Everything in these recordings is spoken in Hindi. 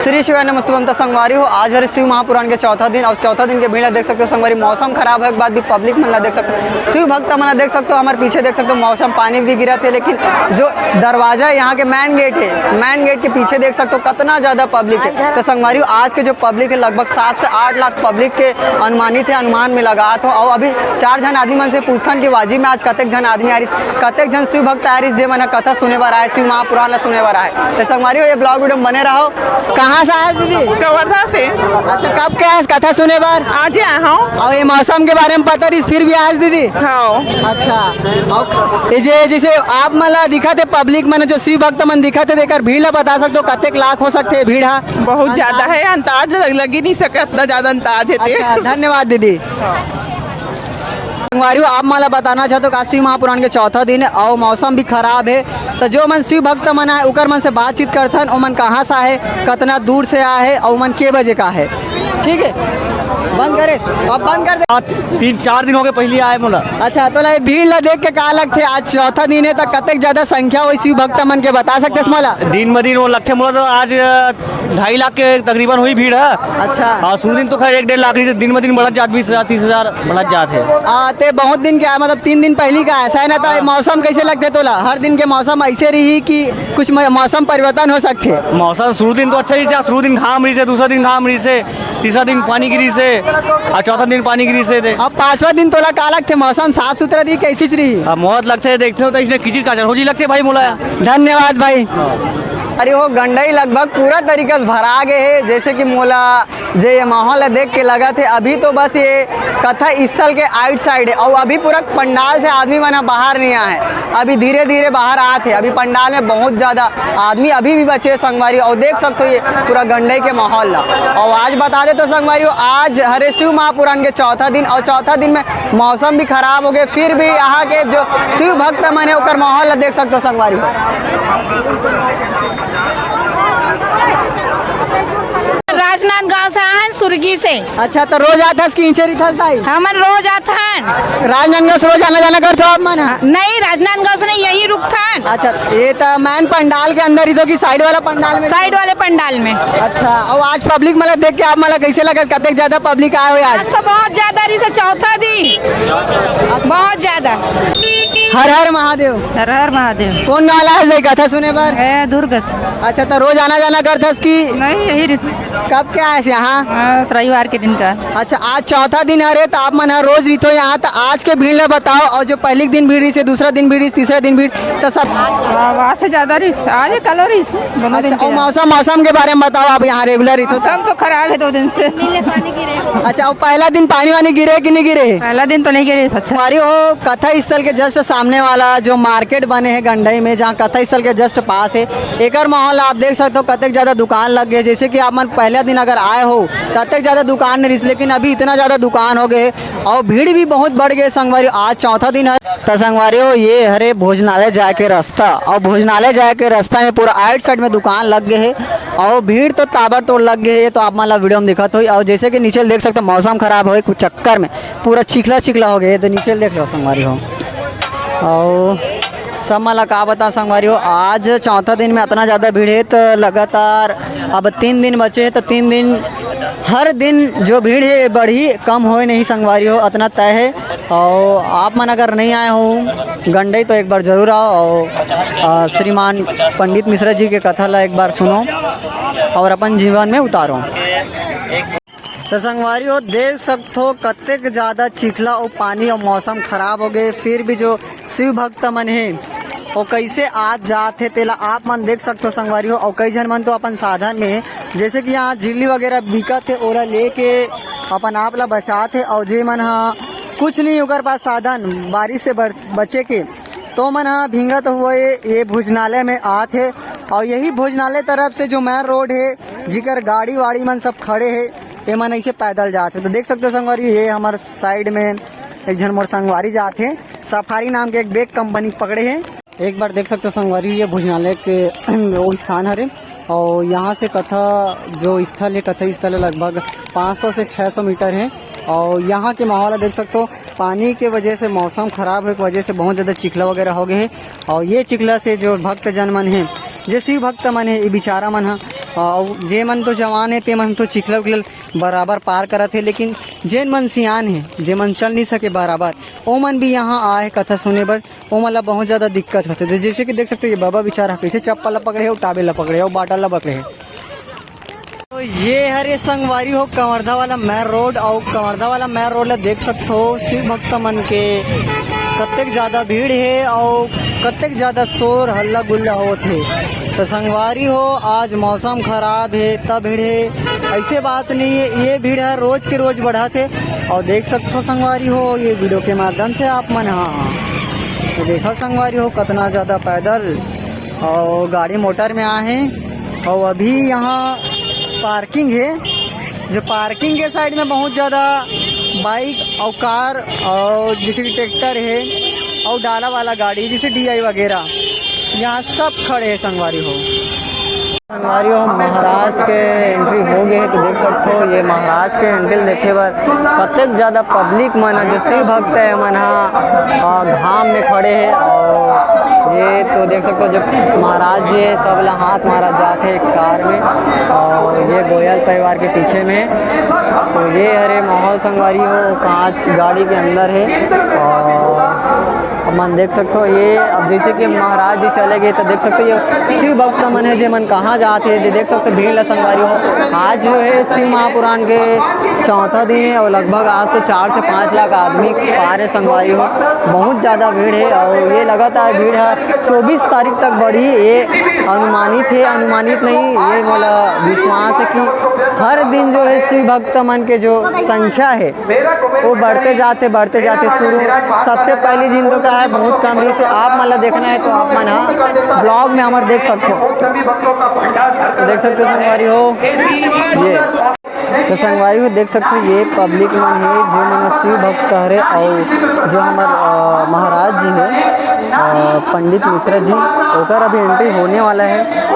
श्री शिवाय नमस्तुवंत संगवारी हो। आज हर शिव महापुराण के चौथा दिन और चौथा दिन के भीड़ देख सकते हो संगवारी। मौसम खराब है के बाद भी पब्लिक मन देख सकते हो, शिव भक्त मन देख सकते हो। हमारे पीछे देख सकते हो मौसम पानी भी गिरा थे, लेकिन जो दरवाजा है यहाँ के मेन गेट है, मेन गेट के पीछे देख सकते हो कितना ज़्यादा पब्लिक है। तो संगवारी आज के जो पब्लिक है लगभग 7 से 8 लाख पब्लिक के अनुमानित है, अनुमान में लगा था। और अभी 4 जन आदमी मन से पूछथन कि वाजी में आज कतेक जन आदमी आ रही, कतेक जन शिव भक्त आ रही जे मन कथा सुने बर आए, शिव महापुराण सुने बर आए। तो संगवारी हो ये ब्लॉग वीडियो बने रहो। कहाँ से आए दीदी? कवर्धा से। अच्छा, कब क्या है कथा सुने बार? आज आया हूँ। और ये मौसम के बारे में पता रही फिर भी आज दीदी? हाँ। अच्छा, और ये जैसे आप मला दिखा थे पब्लिक मन जो शिव भक्त मन दिखा थे देकर भीड़ ला बता सकते हो कतेक लाख हो सकते हैं भीड़? बहुत ज्यादा है, अंदाज लग ही नहीं सके, इतना ज्यादा अंदाज है। अच्छा, धन्यवाद दीदी। आप मला बताना चाहते हो शिव महापुराण के चौथा दिन है और मौसम भी खराब है, तो जो मन शिव भक्त मन आए उकर मन से बातचीत करथन, ओ मन कहाँ से आए, कितना दूर से आए है और मन के बजे का है। ठीक है, बंद करे अब बंद कर दे। 3-4 दिन हो गए पहले आए मोला। अच्छा, तो भीड़ ला देख के का लगते आज चौथा दिन है तो कतेक ज्यादा संख्या हो शिव भक्त मन के बता सकते मला? दिन में दिन वो लगते मोला तो आज 2.5 लाख के तकरीबन हुई भीड़ है। अच्छा, हाँ, शुरू दिन तो खैर 1-1.5 लाख से दिन में दिन बढ़त जात 20,000-30,000 बढ़त जात है। आते बहुत दिन के मतलब 3 दिन पहले का ऐसा है ना। तो मौसम कैसे लगते तोला? हर दिन के मौसम ऐसे रही कि कुछ मौसम परिवर्तन हो सकते? मौसम शुरू दिन तो अच्छा ही से, शुरू दिन घाम रही से, दूसरा दिन घाम रही से, तीसरा दिन पानी गिरी से और चौथा दिन पानी गिरी से। अब 5वां दिन तोला का लगते? मौसम साफ सुथरा रही कैसी रही? अब बहुत लगते है, देखते हो तो इसने किचड़ काचड़ हो जी लगते भाई मोला। धन्यवाद भाई। अरे वो गंडई लगभग पूरा तरीके से भरा गए है, जैसे कि मोला जे ये माहौल देख के लगा थे अभी तो बस ये कथा स्थल के आउट साइड है और अभी पूरा पंडाल से आदमी बना बाहर नहीं आए, अभी धीरे धीरे बाहर आए थे। अभी पंडाल में बहुत ज़्यादा आदमी अभी भी बचे संगवारी और देख सकते हो ये पूरा गंडई के माहौल ला। और आज बता दे तो संगवारी आज हरे शिव महापुराण के चौथा दिन और चौथा दिन में मौसम भी खराब हो गए, फिर भी यहाँ के जो शिव भक्त मन है उकर माहौल देख सकते हो संगवारी। राजनांदगांव से आहन सुरगी से। अच्छा, तो रोज आता कि इंचरी था? हमन रोज आथन। राजनांदगांव से रोज आना जाना करते हो आप मन? नहीं, राजनांदगांव से नहीं, यही रुकथन। अच्छा, ये तो मैन पंडाल के अंदर ही तो कि साइड वाला पंडाल में? साइड वाले पंडाल में। अच्छा, और आज पब्लिक मतलब देख के आप मतलब कैसे लगा कतेक ज्यादा पब्लिक आए हो आज? तो बहुत ज्यादा रही से चौथा दिन बहुत ज्यादा। हर हर महादेव। हर हर महादेव। कौन गाला है कथा सुने बार? दुर्ग। अच्छा, तो रोज आना जाना करता कि नहीं, यही कब क्या है यहाँ? रविवार के दिन का। अच्छा, आज चौथा दिन है तो आप मन रोज रही हो यहाँ, तो आज के भीड़ बताओ। और जो पहले दिन भीड़ रही से, दूसरा दिन भीड़, तीसरा दिन भीड़, तो सब आज से ज्यादा रही, आज कल रही। अच्छा, और मौसम के बारे में बताओ आप यहाँ रेगुलर रही? मौसम तो खराब है 2 दिन से। अच्छा, और पहला दिन पानी वानी गिरे कि नहीं गिरे? पहला दिन तो नहीं गिरे। अच्छा, हमारी हो कथा स्थल के जस्ट सामने वाला जो मार्केट बने हैं गंडई में, जहाँ कथा स्थल के जस्ट पास है, एकर माहौल आप देख सकते हो कतेक ज़्यादा दुकान लग गए। जैसे कि आप मन पहले दिन अगर आए हो ततेक ज़्यादा दुकान नहीं, लेकिन अभी इतना ज़्यादा दुकान हो गए और भीड़ भी बहुत बढ़ गए संगवारी। आज चौथा दिन है तो संगवारी हो ये हरे भोजनालय जाए के रास्ता, और भोजनालय जाए के रास्ता में पूरा आउट साइड में दुकान लग गए है और भीड़ तो ताबड़तोड़ लग गए है। तो आप मतलब वीडियो में दिखत हो। और जैसे कि नीचे देख सकते हो मौसम खराब हो कुछ चक्कर में पूरा चिखला हो गए, तो नीचे देख लो संगवारी हो। और सब मला का बता संगवारी हो आज चौथा दिन में इतना ज़्यादा भीड़ है, तो लगातार अब 3 दिन बचे हैं, तो 3 दिन हर दिन जो भीड़ है बढ़ी कम हो नहीं संगवारी हो, इतना तय है। और आप मन अगर नहीं आए हो गंडई तो एक बार ज़रूर आओ और श्रीमान पंडित मिश्रा जी के कथा ला एक बार सुनो और अपन जीवन में उतारो। तो संगवारी हो देख सकते हो कतेक ज़्यादा चिखला और पानी और मौसम खराब हो गए, फिर भी जो शिव भक्त मन है वो कैसे आज जाते तेला आप मन देख सकते हो संगवारी हो। और कई जन मन तो अपन साधन में जैसे कि यहाँ झिल्ली वगैरह बिकत है ओला लेके अपन आप ला बचाते, और जे मन हाँ कुछ नहीं उकर पास साधन बारिश से बचे के तो मन हाँ भींगत हुए ये भोजनालय में आते। और यही भोजनालय तरफ से जो मेन रोड है जिकर गाड़ी वाड़ी मन सब खड़े है, ये मन ऐसे पैदल जाते। तो देख सकते हो संगवारी ये हमारे साइड में एक जन मोर संगवारी जाते हैं, सफारी नाम के एक बैग कंपनी पकड़े हैं। एक बार देख सकते हो संगवारी ये भोजनालय के वो स्थान है और यहाँ से कथा जो स्थल है कथा स्थल लगभग 500 से 600 मीटर है। और यहाँ के माहौल देख सकते हो पानी के वजह से मौसम खराब है की वजह से बहुत ज़्यादा चिखला वगैरह हो गए हैं। और ये चिखला से जो भक्त जन मन है, जो शिव भक्त मन है, ये बेचारा मन है और जे मन तो जवान है ते मन तो चिखला उखलल बराबर पार करत है, लेकिन जेन मन सियान है जे मन चल नहीं सके बराबर ओ मन भी यहाँ आए कथा सुने बर, ओ मन ला बहुत ज़्यादा दिक्कत होते है। जैसे कि देख सकते हो ये बाबा बेचारा कैसे चप्पल ला पकड़े है, टाबे ला पकड़े है और बाटल ला पकड़े है। तो ये हरे संगवारी हो कवर्धा वाला मेन रोड, और कवर्धा वाला मेन रोड ला देख सकते हो शिव भक्त मन के कतेक ज़्यादा भीड़ है और कतेक ज़्यादा शोर हल्ला गुल्ला होत है। तो संगवारी हो आज मौसम खराब है तब भीड़ है, ऐसे बात नहीं है, ये भीड़ है रोज के रोज बढ़त है। और देख सकते हो संगवारी हो ये वीडियो के माध्यम से आप मन हाँ तो देखो संगवारी हो कितना ज़्यादा पैदल और गाड़ी मोटर में आए हैं। और अभी यहाँ पार्किंग है, जो पार्किंग के साइड में बहुत ज़्यादा बाइक और कार और जैसे कि ट्रैक्टर है और डाला वाला गाड़ी जैसे DI वगैरह यहाँ सब खड़े हैं। संगवारी हो महाराज के एंट्री हो गए तो देख सकते हो ये महाराज के एंट्री देखे बर कतेक ज़्यादा पब्लिक मन जो शिव भक्त है मन घाम में खड़े है। और ये तो देख सकते हो जब महाराज जी है सब ला हाथ मारा जाते है कार में, और ये गोयल परिवार के पीछे में है। तो ये हरे माहौल संगवारी हो कांच गाड़ी के अंदर है। और मन देख सकते हो ये अब जैसे कि महाराज जी चले गए तो देख सकते हो ये शिव भक्त मन है जे मन कहाँ जाते हैं देख सकते हो भीड़ ला संगवारी हो। आज जो है शिव महापुराण के चौथा दिन है और लगभग आज तो 4 से 5 लाख आदमी पार है संगवारी हो, बहुत ज़्यादा भीड़ है। और ये लगातार भीड़ है 24 तारीख तक बढ़ी, ये अनुमानित है, अनुमानित नहीं ये मोला विश्वास है कि हर दिन जो है शिव भक्त मन के जो संख्या है वो बढ़ते जाते शुरू सबसे पहली दिन तो क्या है बहुत कम रही से आप मतलब देखना है तो आप मन हाँ ब्लॉग में हमारे देख सकते हो। तो देख सकते हो संगवारी हो ये तो संगवारी हो देख सकते हो ये पब्लिक मन है जो मन शिव भक्त हरे और जो हमारे महाराज जी है पंडित मिश्रा जी ओकर अभी एंट्री होने वाला है।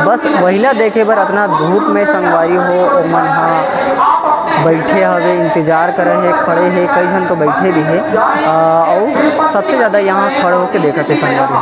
बस वहीला देखे बर इतना धूप में संगवारी हो और मन हाँ बैठे हवे इंतजार करे है खड़े है कई जन तो बैठे भी है और सबसे ज़्यादा यहाँ खड़े होकर देखते संगवारी।